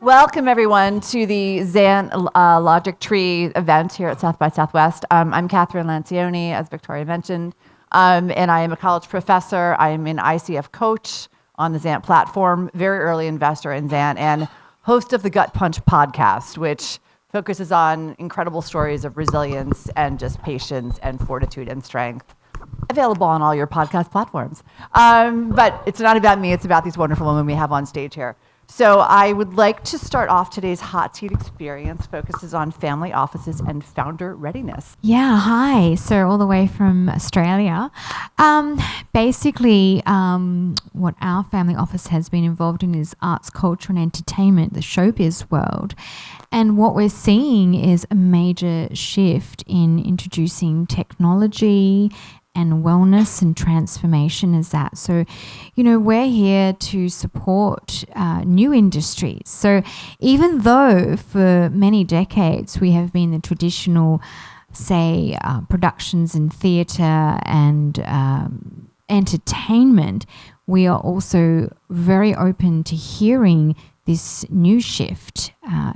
Welcome, everyone, to the Xant Logic Tree event here at South by Southwest. I'm Catherine Lancioni, as Victoria mentioned, and I am a college professor. I am an ICF coach on the Xant platform, very early investor in Xant, and host of the Gut Punch podcast, which focuses on incredible stories of resilience and just patience and fortitude and strength. Available on all your podcast platforms. But it's not about me, it's about these wonderful women we have on stage here. So I would like to start off today's hot seat experience, focuses on family offices and founder readiness. Yeah, hi. So all the way from Australia. Basically, what our family office has been involved in is arts, culture and entertainment, the showbiz world. And what we're seeing is a major shift in introducing technology and wellness and transformation as that. So, we're here to support new industries. So even though for many decades we have been the traditional, say, productions in theatre and entertainment, we are also very open to hearing this new shift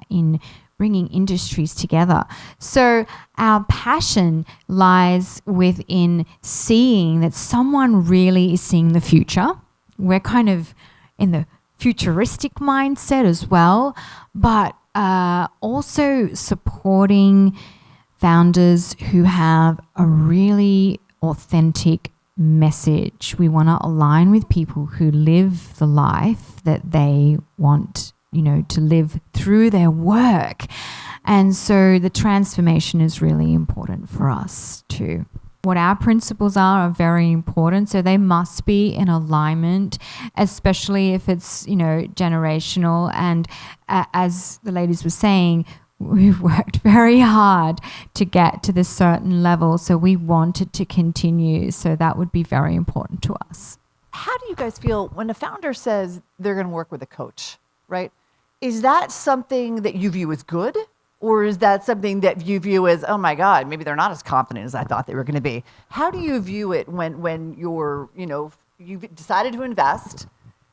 in bringing industries together. So our passion lies within seeing that someone really is seeing the future. We're kind of in the futuristic mindset as well, but also supporting founders who have a really authentic message. We want to align with people who live the life that they want to live through their work. And so the transformation is really important for us too. What our principles are very important. So they must be in alignment, especially if it's, generational. And as the ladies were saying, we've worked very hard to get to this certain level. So we want it to continue. So that would be very important to us. How do you guys feel when a founder says they're going to work with a coach, right? Is that something that you view as good? Or is that something that you view as, oh my God, maybe they're not as confident as I thought they were going to be? How do you view it when you're, you've decided to invest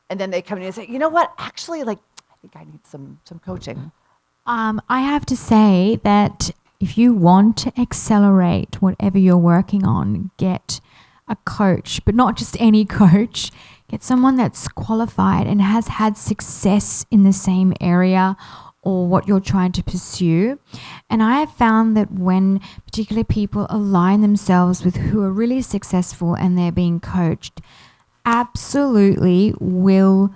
and then they come in and say, you know what, actually, I think I need some coaching? I have to say that if you want to accelerate whatever you're working on, get a coach, but not just any coach. Get someone that's qualified and has had success in the same area or what you're trying to pursue. And I have found that when particular people align themselves with who are really successful and they're being coached, absolutely will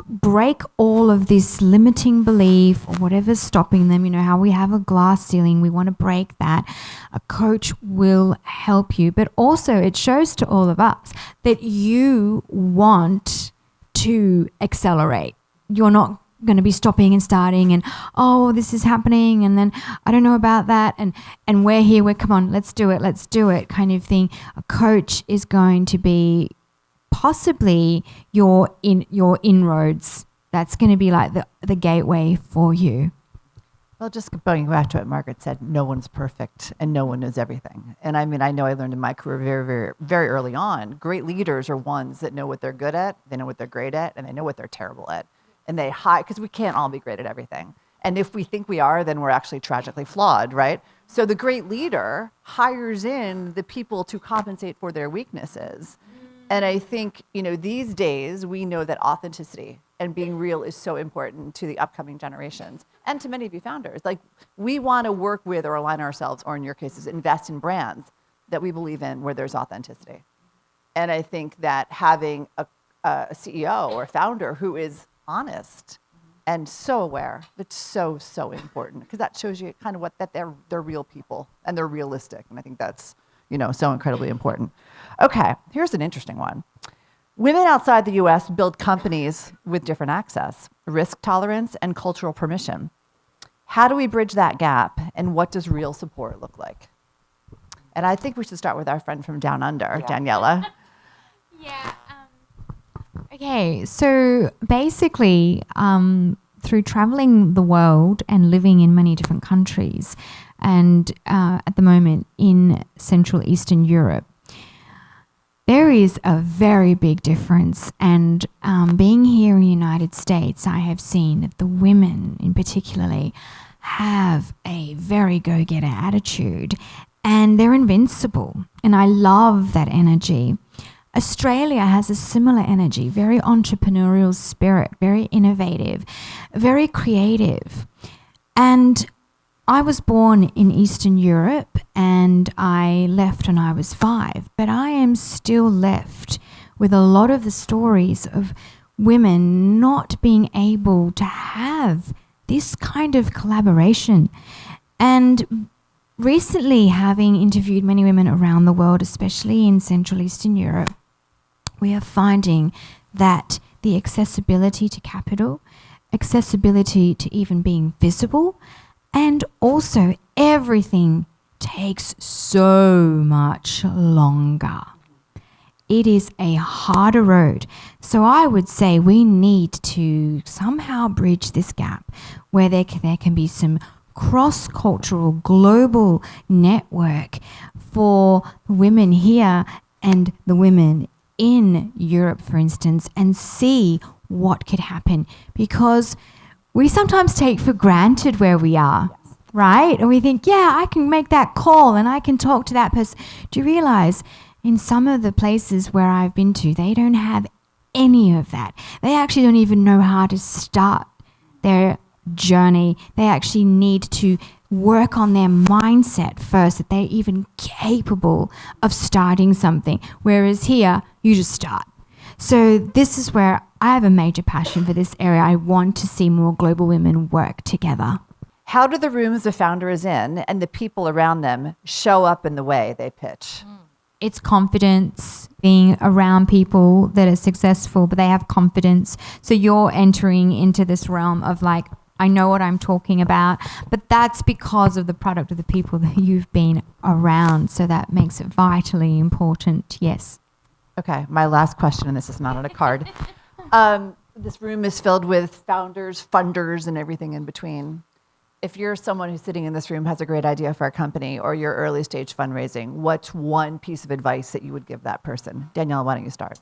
break all of this limiting belief or whatever's stopping them. How we have a glass ceiling, we want to break that. A coach will help you, but also it shows to all of us that you want to accelerate. You're not going to be stopping and starting and, oh, this is happening and then I don't know about that and we're here, come on, let's do it kind of thing. A coach is going to be possibly your inroads. That's going to be like the gateway for you. Well, just going back to what Margaret said, no one's perfect and no one knows everything. And I know I learned in my career very, very, very early on, great leaders are ones that know what they're good at, they know what they're great at, and they know what they're terrible at. And they hide, because we can't all be great at everything. And if we think we are, then we're actually tragically flawed, right? So the great leader hires in the people to compensate for their weaknesses. And I think, these days we know that authenticity and being real is so important to the upcoming generations and to many of you founders. We want to work with or align ourselves, or in your cases, invest in brands that we believe in where there's authenticity. And I think that having a CEO or a founder who is honest and so aware, that's so, so important, because that shows you kind of that they're real people and they're realistic. And I think that's, so incredibly important. Okay, here's an interesting one. Women outside the US build companies with different access, risk tolerance, and cultural permission. How do we bridge that gap, and what does real support look like? And I think we should start with our friend from down under, Daniela. Yeah. Okay, so basically, through traveling the world and living in many different countries, and at the moment in Central Eastern Europe, There is a very big difference, and being here in the United States, I have seen that the women in particularly have a very go-getter attitude, and they're invincible, and I love that energy. Australia has a similar energy, very entrepreneurial spirit, very innovative, very creative. And I was born in Eastern Europe and I left when I was 5, but I am still left with a lot of the stories of women not being able to have this kind of collaboration. And recently, having interviewed many women around the world, especially in Central Eastern Europe, we are finding that the accessibility to capital, accessibility to even being visible, and also everything takes so much longer. It is a harder road. So I would say we need to somehow bridge this gap where there can be some cross-cultural global network for women here and the women in Europe, for instance, and see what could happen, because we sometimes take for granted where we are, right? And we think, yeah, I can make that call and I can talk to that person. Do you realize in some of the places where I've been to, they don't have any of that. They actually don't even know how to start their journey. They actually need to work on their mindset first, that they're even capable of starting something. Whereas here, you just start. So this is where I have a major passion for this area. I want to see more global women work together. How do the rooms the founder is in and the people around them show up in the way they pitch? It's confidence, being around people that are successful, but they have confidence. So you're entering into this realm of like, I know what I'm talking about, but that's because of the product of the people that you've been around. So that makes it vitally important. Yes. Okay, my last question, and this is not on a card. This room is filled with founders, funders, and everything in between. If you're someone who's sitting in this room, has a great idea for a company or your early stage fundraising, what's one piece of advice that you would give that person? Danielle, why don't you start?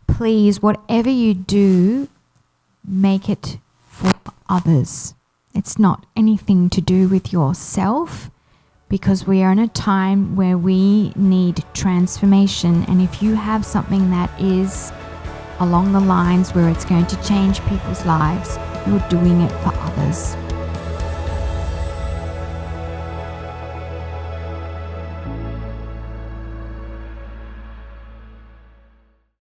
Please, whatever you do, make it for others. It's not anything to do with yourself, because we are in a time where we need transformation. And if you have something that is along the lines where it's going to change people's lives, you're doing it for others.